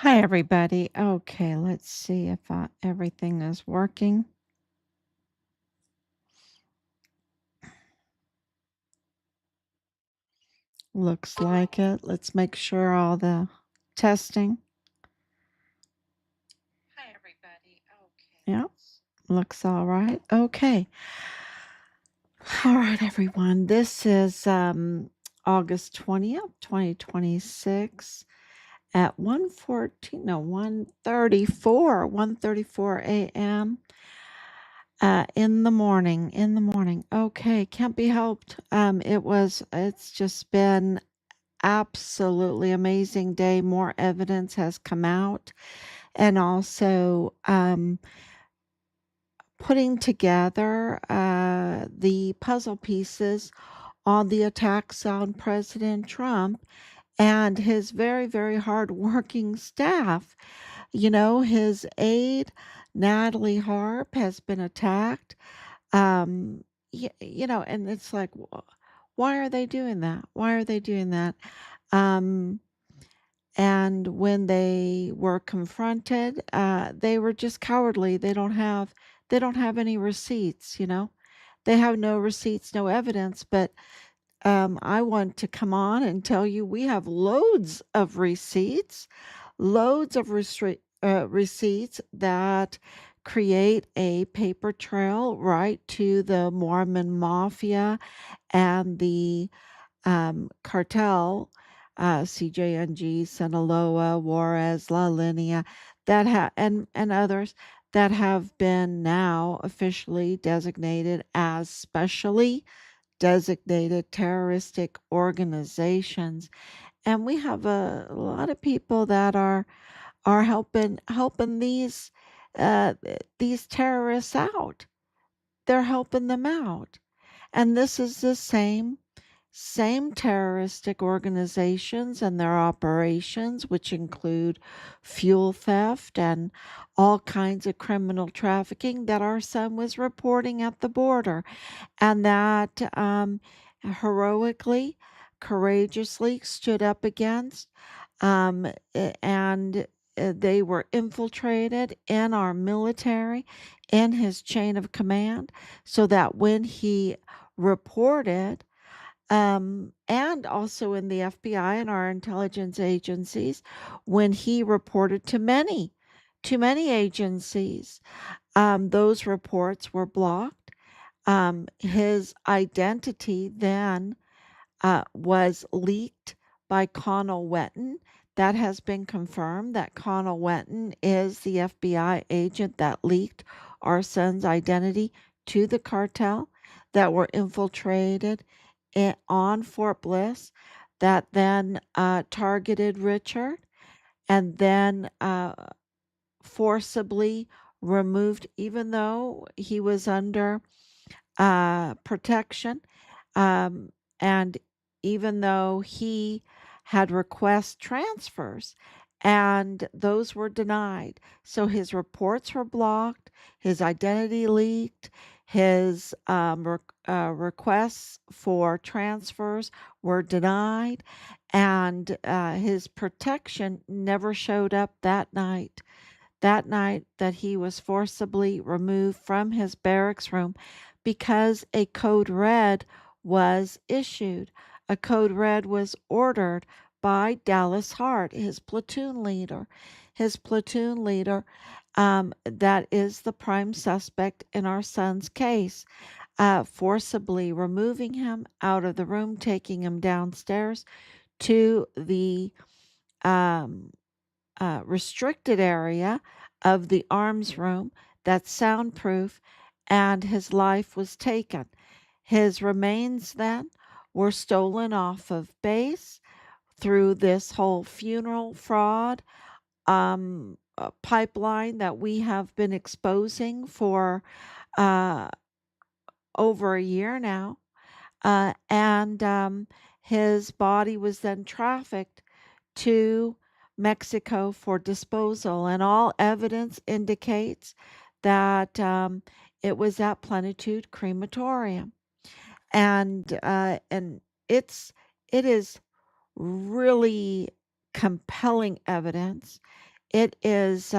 Hi, everybody. Okay, let's see if everything is working. Looks like it. Let's make sure all the testing. Hi, everybody. Okay. Yep, looks all right. Okay. All right, everyone. This is August 20th, 2026 at 1:14, no, 1:34 a.m. In the morning. Okay, can't be helped. It's just been absolutely amazing day. More evidence has come out, and also putting together the puzzle pieces on the attacks on President Trump and his very, very hardworking staff. His aide, Natalie Harp, has been attacked. Um, and it's like, why are they doing that? Why are they doing that? Um, and when they were confronted, they were just cowardly. They don't have any receipts. They have no receipts, no evidence. But I want to come on and tell you we have loads of receipts, loads of receipts that create a paper trail right to the Mormon Mafia and the cartel, CJNG, Sinaloa, Juarez, La Linea, and others that have been now officially designated as specially designated terroristic organizations. And we have a lot of people that are helping these terrorists out. They're helping them out. And this is the same terroristic organizations and their operations, which include fuel theft and all kinds of criminal trafficking that our son was reporting at the border, and that heroically, courageously stood up against. And they were infiltrated in our military, in his chain of command, so that when he reported, and also in the FBI and our intelligence agencies, when he reported to many agencies, those reports were blocked. His identity then was leaked by Connell Wetton. That has been confirmed that Connell Wetton is the FBI agent that leaked our son's identity to the cartel that were infiltrated on Fort Bliss, that then targeted Richard and then forcibly removed, even though he was under protection. Um, and even though he had request transfers and those were denied. So his reports were blocked, his identity leaked, his requests for transfers were denied, and his protection never showed up that night. That night that he was forcibly removed from his barracks room because a code red was issued. A code red was ordered by Dallas Hart, his platoon leader. His platoon leader, that is the prime suspect in our son's case, forcibly removing him out of the room, taking him downstairs to the um, restricted area of the arms room that's soundproof, and his life was taken. His remains then were stolen off of base through this whole funeral fraud pipeline that we have been exposing for uh, over a year now. And his body was then trafficked to Mexico for disposal, and all evidence indicates that it was at Plenitude Crematorium, and it is really compelling evidence. it is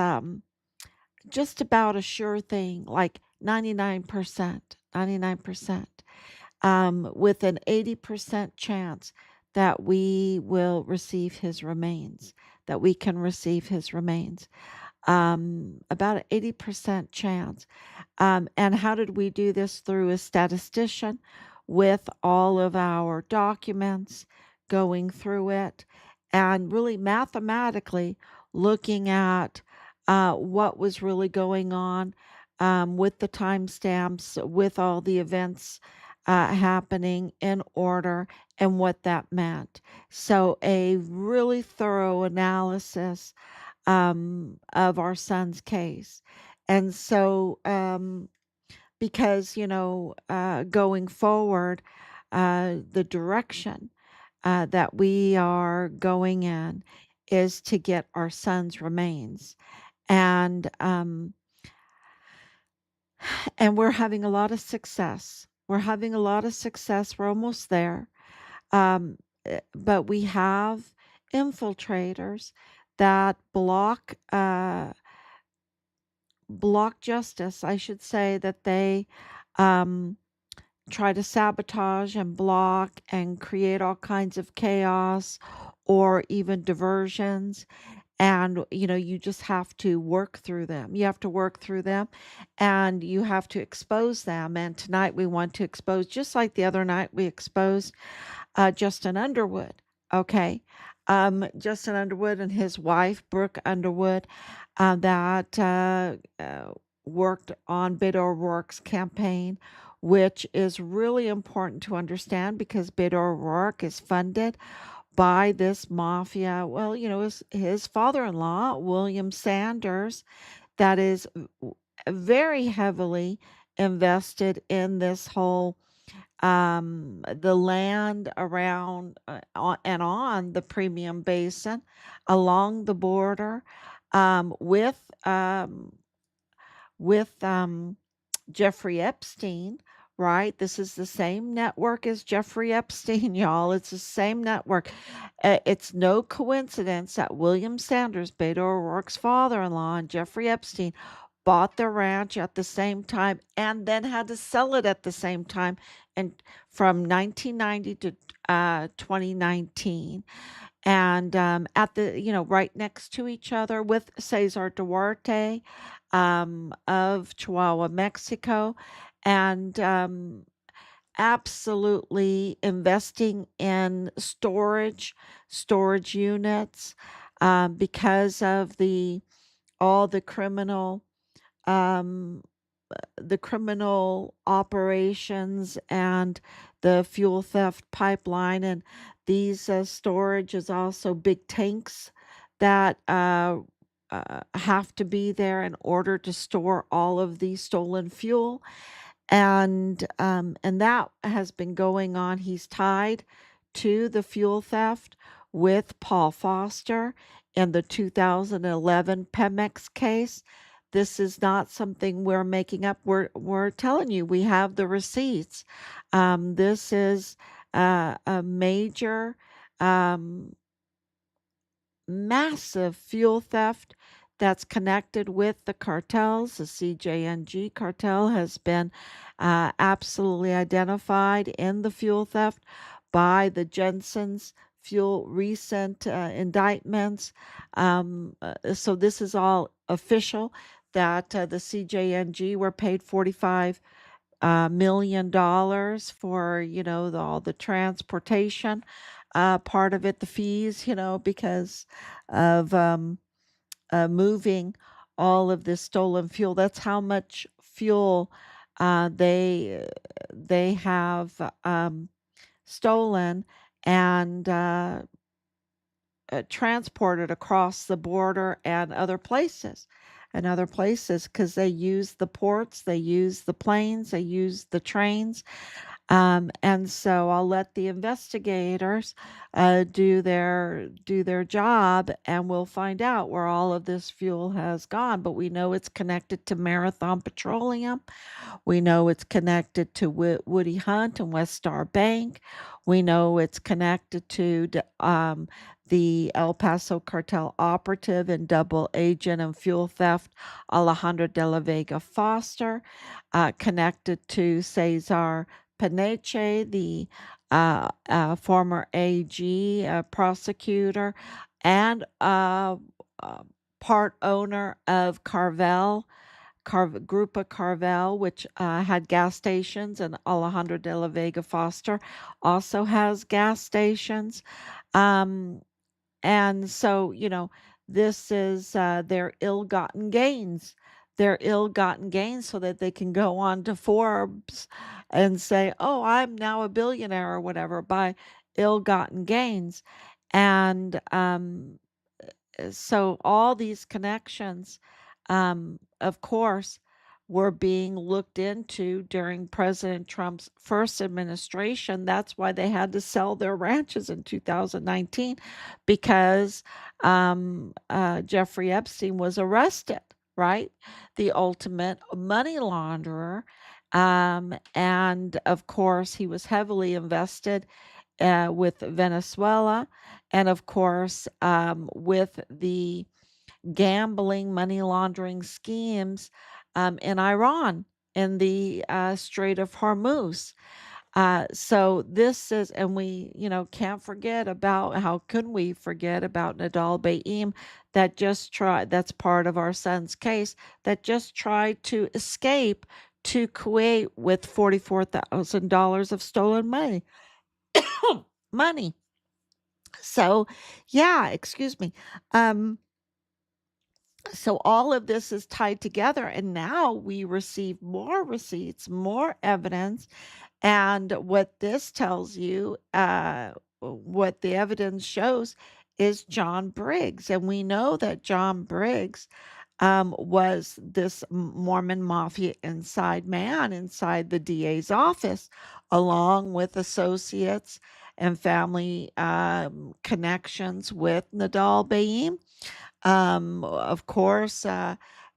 just about a sure thing, like 99%, 99%, with an 80% chance that we will receive his remains, that we can receive his remains. About an 80% chance. And how did we do this? Through a statistician with all of our documents, going through it, and really mathematically looking at what was really going on with the timestamps, with all the events happening in order, and what that meant. So, a really thorough analysis of our son's case. And so, because, going forward, the direction that we are going in is to get our son's remains. And, and we're having a lot of success. We're having a lot of success. We're almost there. But we have infiltrators that block justice. I should say that they um, try to sabotage and block and create all kinds of chaos or even diversions. And, you just have to work through them. You have to work through them and you have to expose them. And tonight we want to expose, just like the other night we exposed Justin Underwood. Okay. Justin Underwood and his wife, Brooke Underwood, that worked on Beto O'Rourke's campaign, which is really important to understand because Beto O'Rourke is funded by this mafia. Well, his father-in-law, William Sanders, that is very heavily invested in this whole the land around and on the Premium Basin along the border with with Jeffrey Epstein, right? This is the same network as Jeffrey Epstein, y'all. It's the same network. It's no coincidence that William Sanders, Beto O'Rourke's father-in-law, and Jeffrey Epstein bought the ranch at the same time and then had to sell it at the same time and from 1990 to 2019 and at the right next to each other with Cesar Duarte of Chihuahua, Mexico, and absolutely investing in storage units because of all um, the criminal operations and the fuel theft pipeline. And these storage is also big tanks that have to be there in order to store all of the stolen fuel. And that has been going on. He's tied to the fuel theft with Paul Foster in the 2011 Pemex case. This is not something we're making up. We're telling you we have the receipts. This is a major, um, massive fuel theft that's connected with the cartels. The CJNG cartel has been absolutely identified in the fuel theft by the Jensen's fuel recent indictments. So this is all official that the CJNG were paid $45 million for all the transportation part of it, the fees, because of moving all of this stolen fuel. That's how much fuel they have stolen and transported across the border and other places. And other places because they use the ports, they use the planes, they use the trains. And so I'll let the investigators do their job, and we'll find out where all of this fuel has gone. But we know it's connected to Marathon Petroleum. We know it's connected to Woody Hunt and West Star Bank. We know it's connected to the El Paso cartel operative and double agent and fuel theft Alejandro de la Vega Foster, connected to Cesar Paneche, the former AG prosecutor, and uh, part owner of Grupo Carvel, which had gas stations, and Alejandro de la Vega Foster also has gas stations. Um, and so, this is their ill-gotten gains. Their ill-gotten gains so that they can go on to Forbes and say, "Oh, I'm now a billionaire," or whatever, by ill-gotten gains. And so all these connections, of course, were being looked into during President Trump's first administration. That's why they had to sell their ranches in 2019, because Jeffrey Epstein was arrested, right? The ultimate money launderer. And of course, he was heavily invested with Venezuela, and of course, with the gambling, money laundering schemes in Iran, in the Strait of Hormuz. So this is, and we, can't forget about, how can we forget about Nadal Baim, that's part of our son's case, that just tried to escape to Kuwait with $44,000 of stolen money. Money. So, yeah, excuse me. Um, so all of this is tied together, and now we receive more receipts, more evidence. And what this tells you, what the evidence shows, is John Briggs. And we know that John Briggs was this Mormon mafia inside man inside the DA's office, along with associates and family connections with Nadal Baim. Of course,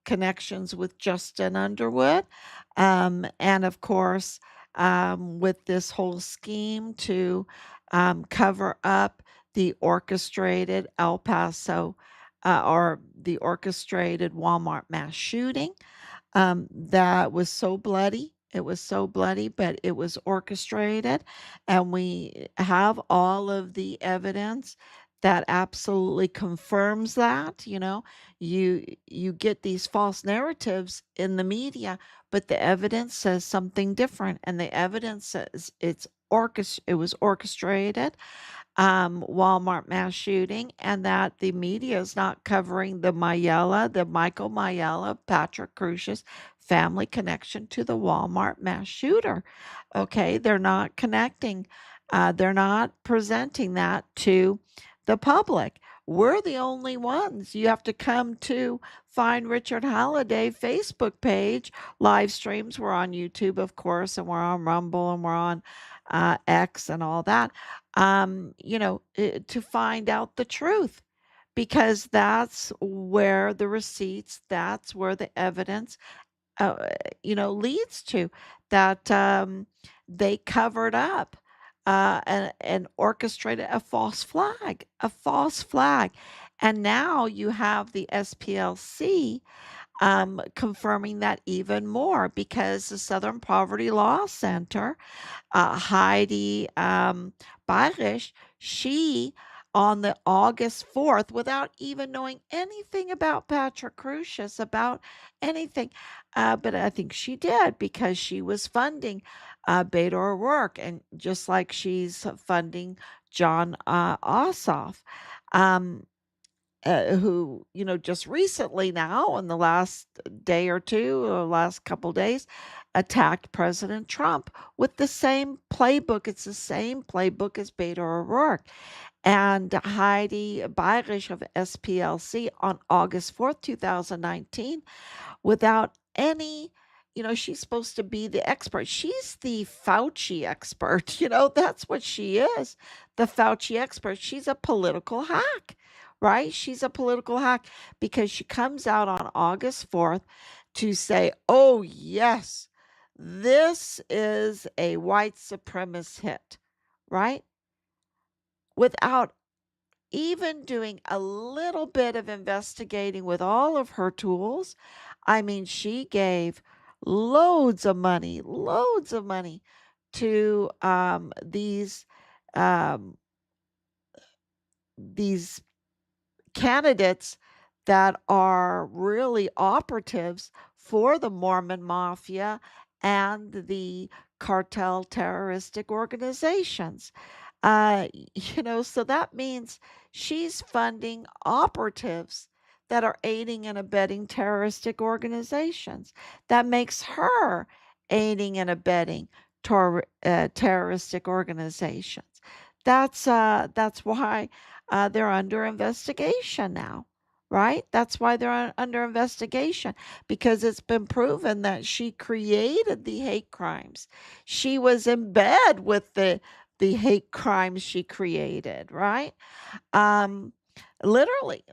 connections with Justin Underwood, and of course, with this whole scheme to cover up the orchestrated El Paso, or the orchestrated Walmart mass shooting. That was so bloody. It was so bloody, but it was orchestrated. And we have all of the evidence that absolutely confirms that. You get these false narratives in the media, but the evidence says something different. And the evidence says it was orchestrated, Walmart mass shooting, and that the media is not covering the Michael Mayella, Patrick Crucius family connection to the Walmart mass shooter. Okay, they're not connecting, they're not presenting that to the public. We're the only ones. You have to come to Find Richard Halliday Facebook page. Live streams. We're on YouTube, of course, and we're on Rumble, and we're on X and all that, to find out the truth, because that's where the receipts, that's where the evidence, leads to that, they covered up and orchestrated a false flag. And now you have the SPLC confirming that even more, because the Southern Poverty Law Center, Heidi Bayrish, she, on the August 4th, without even knowing anything about Patrick Crucius, about anything, but I think she did because she was funding Beto O'Rourke, and just like she's funding John Ossoff. Um, who, just recently, now in the last day or two, or last couple days, attacked President Trump with the same playbook. It's the same playbook as Beto O'Rourke. And Heidi Bayrish of SPLC, on August 4th, 2019, without any she's supposed to be the expert. She's the Fauci expert. That's what she is. The Fauci expert. She's a political hack, right? She's a political hack because she comes out on August 4th to say, oh, yes, this is a white supremacist hit, right? Without even doing a little bit of investigating with all of her tools. I mean, she gave loads of money to um, these candidates that are really operatives for the Mormon Mafia and the cartel terroristic organizations. So that means she's funding operatives that are aiding and abetting terroristic organizations. That makes her aiding and abetting terroristic organizations. That's why they're under investigation now, right? That's why they're under investigation because it's been proven that she created the hate crimes. She was in bed with the hate crimes she created, right? Um, literally,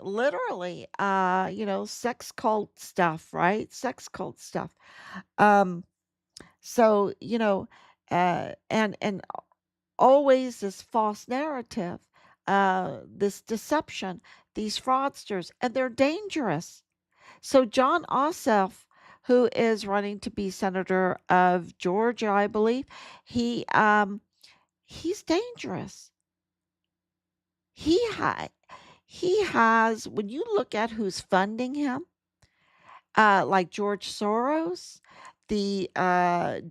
sex cult stuff, right? Sex cult stuff. Um, so, and always this false narrative, this deception, these fraudsters, and they're dangerous. So John Ossoff, who is running to be senator of Georgia, I believe, he he's dangerous. He ha- he has when you look at who's funding him, like George Soros, the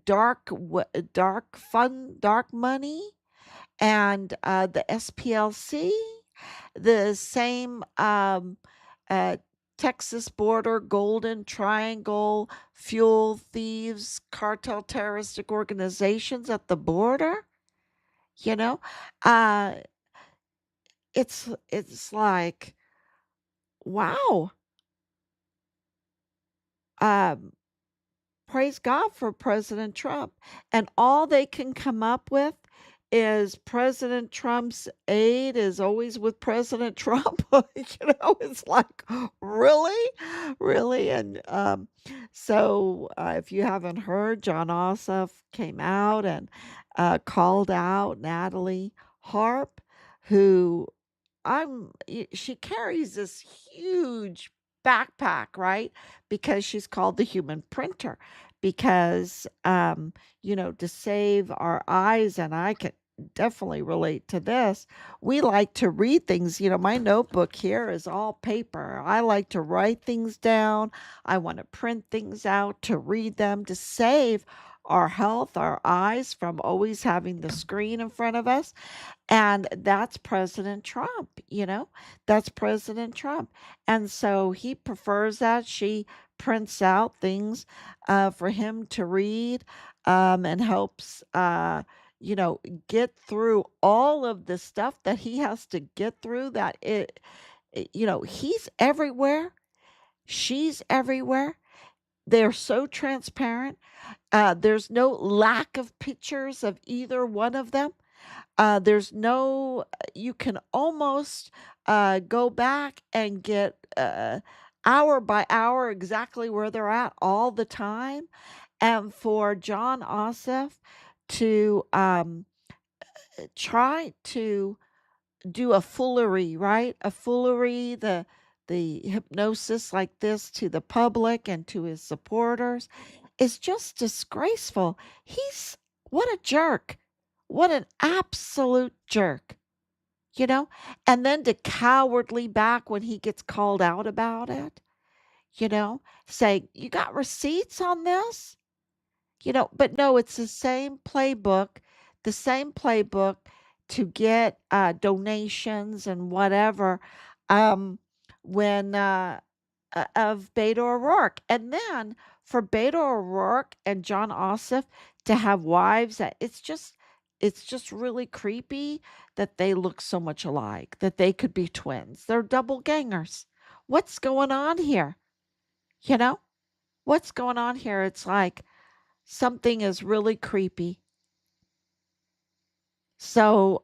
dark money, and the SPLC, the same uh, Texas border golden triangle fuel thieves cartel terroristic organizations at the border. You know, uh, it's like wow. Um, Praise God for President Trump. And all they can come up with is President Trump's aide is always with President Trump. It's like, really? Really? And if you haven't heard, John Ossoff came out and called out Natalie Harp, who she carries this huge backpack, right? Because she's called the human printer because to save our eyes, and I can definitely relate to this. We like to read things, my notebook here is all paper. I like to write things down. I want to print things out to read them to save our health, our eyes from always having the screen in front of us. And that's President Trump, that's President Trump. And so he prefers that. She prints out things for him to read and helps, you know, get through all of the stuff that he has to get through. He's everywhere. She's everywhere. They're so transparent. There's no lack of pictures of either one of them. There's no you can almost, go back and get, hour by hour exactly where they're at all the time, and for John Ossoff to, try to do a foolery, right? A foolery, the hypnosis like this to the public and to his supporters is just disgraceful. He's what a jerk. What an absolute jerk, you know? And then to cowardly back when he gets called out about it, say, "You got receipts on this?" But no, it's the same playbook to get donations and whatever um, when of Beto O'Rourke. And then for Beto O'Rourke and John Ossoff to have wives, it's just really creepy that they look so much alike, that they could be twins. They're double gangers. What's going on here? You know? What's going on here? It's like something is really creepy. So,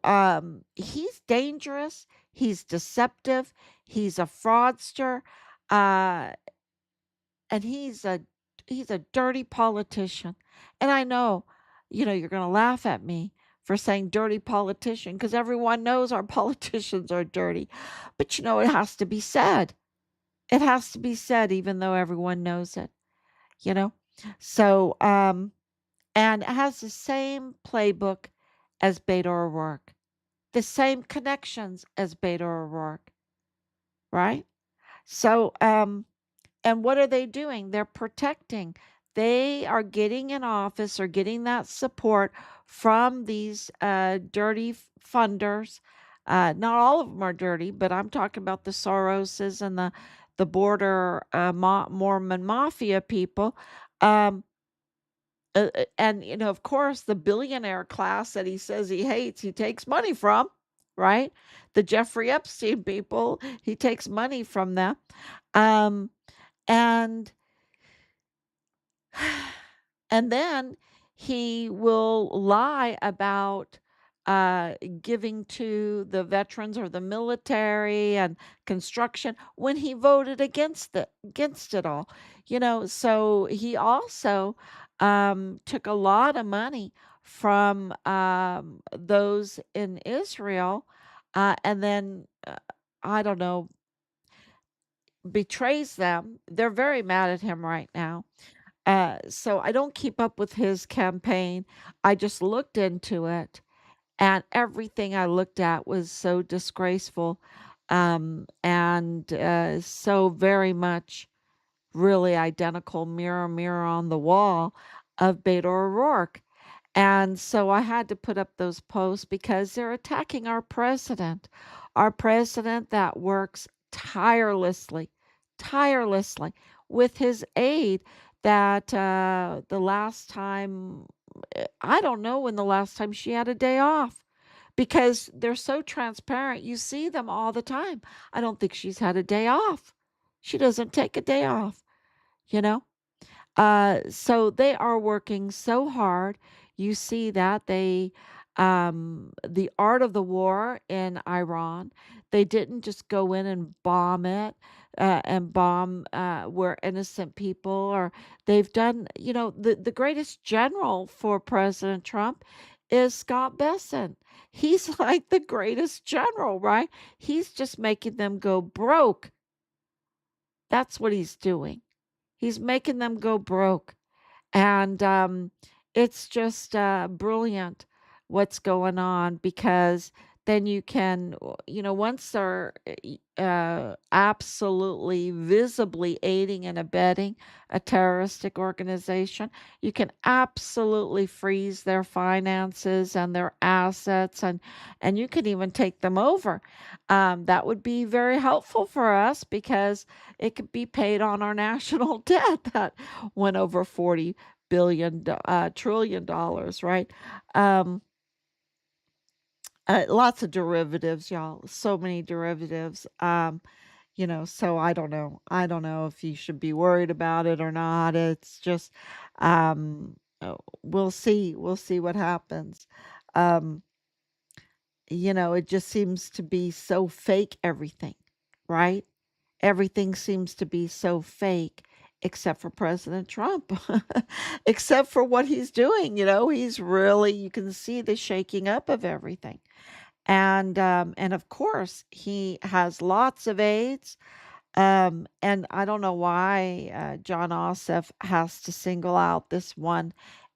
he's dangerous, he's deceptive, he's a fraudster, uh, and he's a dirty politician. And I know, you're gonna laugh at me for saying dirty politician because everyone knows our politicians are dirty. But it has to be said. It has to be said even though everyone knows it, you know? So, and it has the same playbook as Beto O'Rourke, the same connections as Beto O'Rourke, right? So, and what are they doing? They're protecting. They are getting in office or getting that support from these dirty funders. Not all of them are dirty, but I'm talking about the Soroses and the border Mormon mafia people. Um, and of course, the billionaire class that he says he hates, he takes money from, right? The Jeffrey Epstein people, he takes money from them. Um, and and then he will lie about giving to the veterans or the military and construction when he voted against it all. So he also took a lot of money from those in Israel, and then I don't know, betrays them. They're very mad at him right now. So I don't keep up with his campaign. I just looked into it, and everything I looked at was so disgraceful, and so very much really identical mirror, mirror on the wall of Beto O'Rourke. And so I had to put up those posts because they're attacking our president that works tirelessly with his aide. That the last time, I don't know when the last time she had a day off because they're so transparent. You see them all the time. I don't think she's had a day off. She doesn't take a day off, you know? So they are working so hard. You see that the art of the war in Iran, they didn't just go in and bomb it, and bomb where innocent people or they've done, the greatest general for President Trump is Scott Besson. He's like the greatest general, right? He's just making them go broke. That's what he's doing. He's making them go broke. And it's just brilliant what's going on because then you can, once they're absolutely visibly aiding and abetting a terroristic organization, you can absolutely freeze their finances and their assets, and you can even take them over. That would be very helpful for us because it could be paid on our national debt that went over 40 trillion dollars, right? Um, lots of derivatives, y'all. So many derivatives. So I don't know. I don't know if you should be worried about it or not. It's just, we'll see. We'll see what happens. Um, it just seems to be so fake, everything, right? Everything seems to be so fake except for President Trump, except for what he's doing. He's really, you can see the shaking up of everything. And of course, he has lots of aides. And I don't know why John Ossoff has to single out this one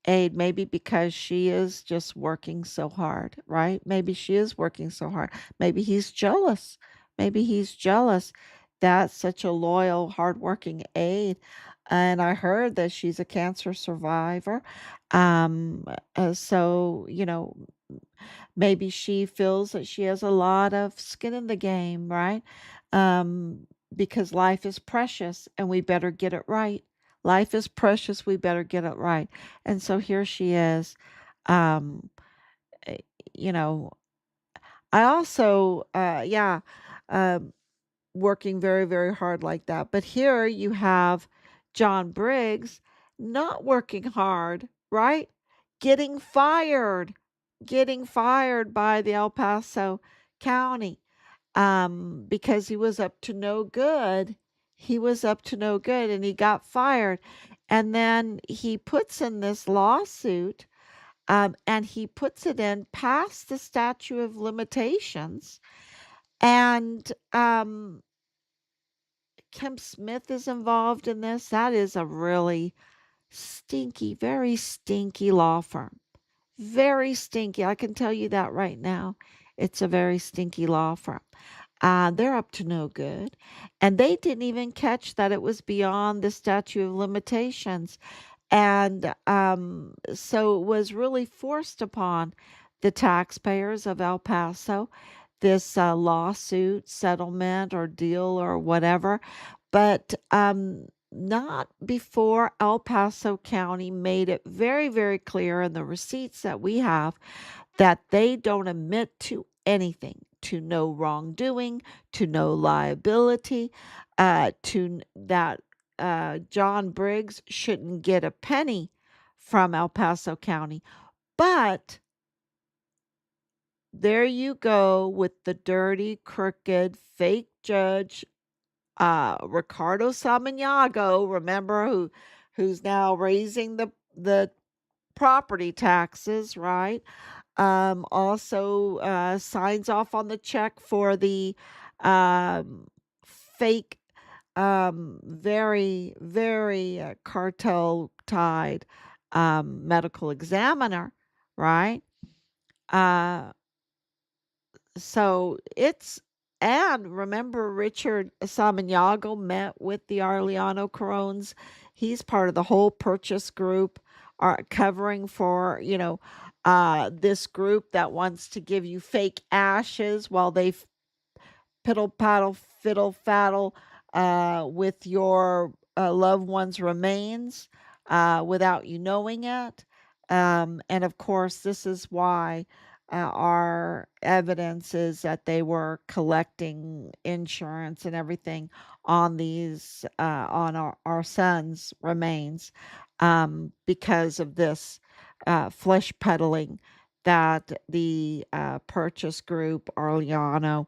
aide, maybe because she is just working so hard, right? Maybe she is working so hard. Maybe he's jealous. Maybe he's jealous that such a loyal, hardworking aide. And I heard that she's a cancer survivor. Um, so, maybe she feels that she has a lot of skin in the game, right? Um, because life is precious and we better get it right. Life is precious, we better get it right. And so here she is. Um, eh, you know, I also, um, working very, very hard like that. But here you have John Briggs not working hard, right? Getting fired, getting fired by the El Paso County because he was up to no good. He was up to no good and he got fired. And then he puts in this lawsuit and he puts it in past the statute of limitations. And Kim Smith is involved in this. That is a really stinky, very stinky law firm. Very stinky. I can tell you that right now. It's a very stinky law firm. They're up to no good. And they didn't even catch that it was beyond the statute of limitations. And so it was really forced upon the taxpayers of El Paso, this lawsuit, settlement, or deal, or whatever. But not before El Paso County made it very, very clear in the receipts that we have that they don't admit to anything, to no wrongdoing, to no liability, to that John Briggs shouldn't get a penny from El Paso County. But there you go with the dirty, crooked, fake judge, Ricardo Samaniago, remember, who's now raising the property taxes, right? Also signs off on the check for the fake, very, very cartel tied medical examiner, right? Uh, so it's, and remember, Richard Samaniago met with the Arellano Carones. He's part of the whole purchase group, are covering for, this group that wants to give you fake ashes while they piddle paddle fiddle faddle with your loved one's remains without you knowing it. And of course, this is why our evidence is that they were collecting insurance and everything on these on our son's remains because of this flesh peddling that the purchase group Arellano,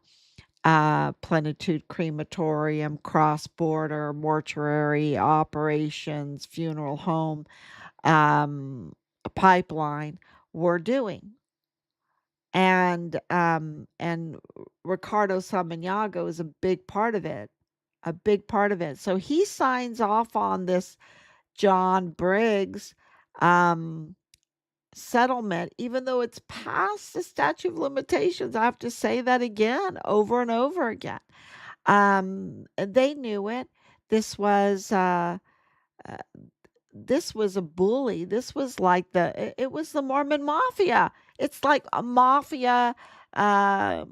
Plenitude Crematorium, Cross Border, Mortuary Operations, Funeral Home, Pipeline were doing. And Ricardo Samaniago is a big part of it, a big part of it. So he signs off on this John Briggs settlement, even though it's past the statute of limitations. I have to say that again, over and over again. They knew it. This was uh, this was a bully. This was like it was the Mormon mafia. It's like a mafia. Uh,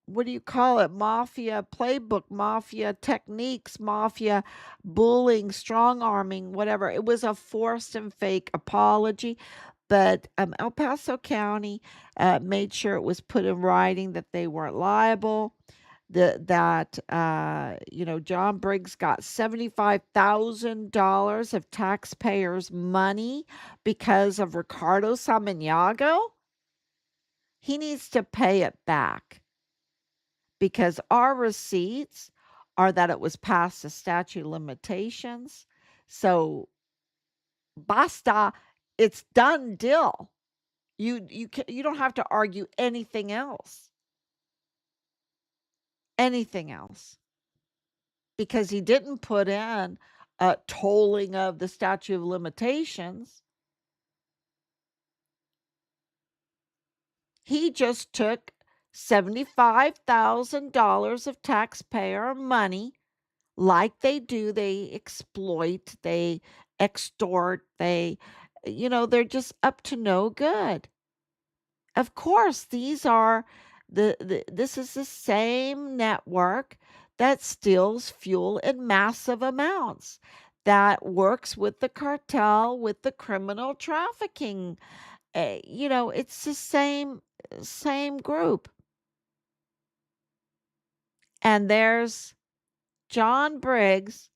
what do you call it? Mafia playbook, mafia techniques, mafia bullying, strong arming, whatever. It was a forced and fake apology. But El Paso County made sure it was put in writing that they weren't liable. That John Briggs got $75,000 of taxpayers' money because of Ricardo Samaniago. He needs to pay it back because our receipts are that it was past the statute of limitations. So basta, it's done deal. You don't have to argue anything else. Anything else. Because he didn't put in a tolling of the statute of limitations. He just took $75,000 of taxpayer money like they do. They exploit, they extort, they're just up to no good. Of course, these are this is the same network that steals fuel in massive amounts, that works with the cartel, with the criminal trafficking. It's the same group. And there's John Briggs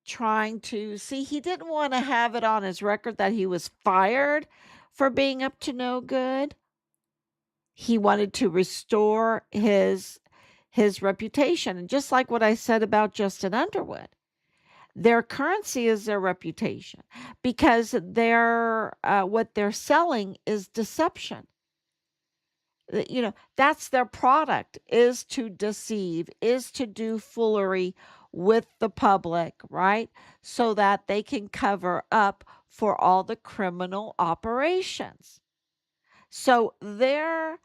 trying to see, he didn't want to have it on his record that he was fired for being up to no good. He wanted to restore his reputation. And just like what I said about Justin Underwood, their currency is their reputation, because what they're selling is deception. That's their product, is to deceive, is to do foolery with the public, right? So that they can cover up for all the criminal operations. So their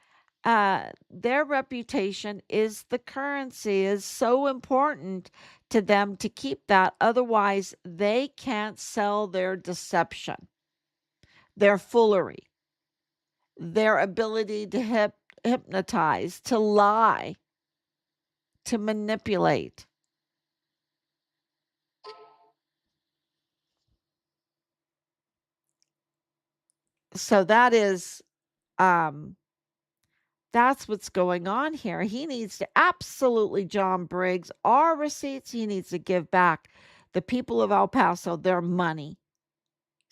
reputation is the currency, is so important to them to keep that. Otherwise, they can't sell their deception, their foolery, their ability to hypnotize, to lie, to manipulate. So um that's what's going on here. He needs to absolutely, John Briggs, our receipts. He needs to give back the people of El Paso their money,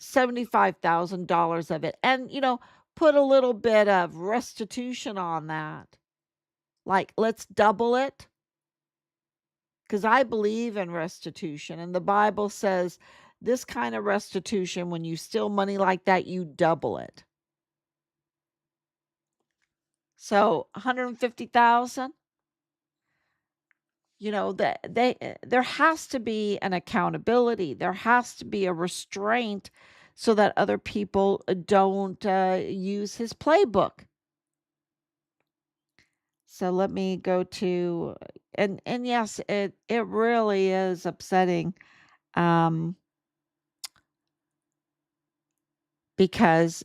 $75,000 of it. And, put a little bit of restitution on that. Like, let's double it. Because I believe in restitution. And the Bible says this kind of restitution, when you steal money like that, you double it. So 150,000, there has to be an accountability. There has to be a restraint so that other people don't use his playbook. So let me go to, and yes, it really is upsetting, um, because